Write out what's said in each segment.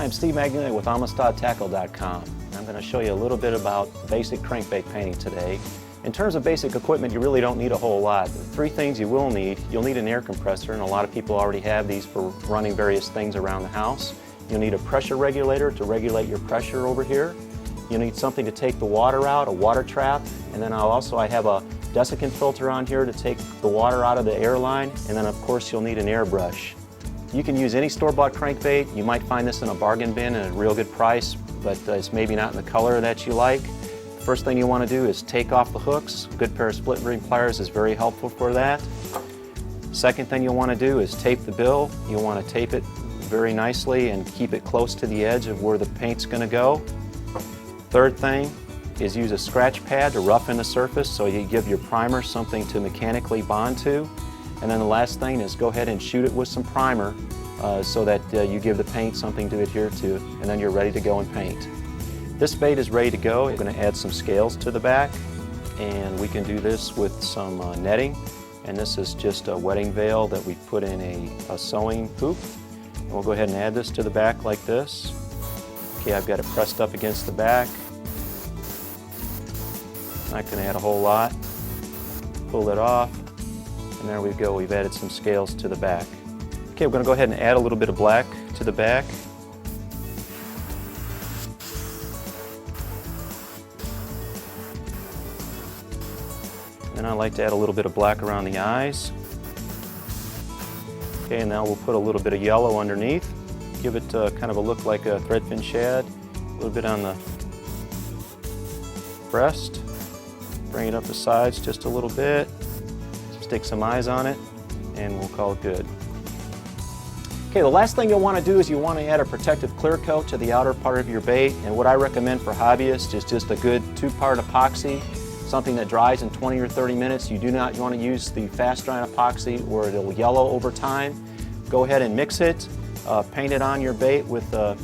Hi, I'm Steve Magnelia with AmistadTackle.com. I'm going to show you a little bit about basic crankbait painting today. In terms of basic equipment, you really don't need a whole lot. Three things you will need. You'll need an air compressor, and a lot of people already have these for running various things around the house. You'll need a pressure regulator to regulate your pressure over here. You'll need something to take the water out, a water trap, and then I have a desiccant filter on here to take the water out of the air line, and then of course you'll need an airbrush. You can use any store-bought crankbait. You might find this in a bargain bin at a real good price, but it's maybe not in the color that you like. First thing you want to do is take off the hooks. A good pair of split ring pliers is very helpful for that. Second thing you'll want to do is tape the bill. You'll want to tape it very nicely and keep it close to the edge of where the paint's going to go. Third thing is use a scratch pad to roughen the surface so you give your primer something to mechanically bond to. And then the last thing is go ahead and shoot it with some primer so that you give the paint something to adhere to, and then you're ready to go and paint. This bait is ready to go. We're going to add some scales to the back, and we can do this with some netting. And this is just a wetting veil that we put in a sewing hoop. And we'll go ahead and add this to the back like this. Okay, I've got it pressed up against the back. Not going to add a whole lot. Pull it off. And there we go, we've added some scales to the back. Okay, we're going to go ahead and add a little bit of black to the back. And I like to add a little bit of black around the eyes. Okay, and now we'll put a little bit of yellow underneath. Give it kind of a look like a threadfin shad. A little bit on the breast. Bring it up the sides just a little bit. Stick some eyes on it, and we'll call it good. Okay, the last thing you'll want to do is you want to add a protective clear coat to the outer part of your bait, and what I recommend for hobbyists is just a good 2-part epoxy, something that dries in 20 or 30 minutes. You do not want to use the fast drying epoxy or it'll yellow over time. Go ahead and mix it, paint it on your bait with a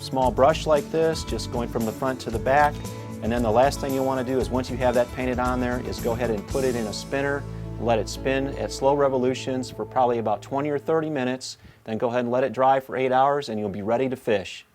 small brush like this, just going from the front to the back. And then the last thing you want to do is once you have that painted on there is go ahead and put it in a spinner. Let it spin at slow revolutions for probably about 20 or 30 minutes. Then go ahead and let it dry for 8 hours and you'll be ready to fish.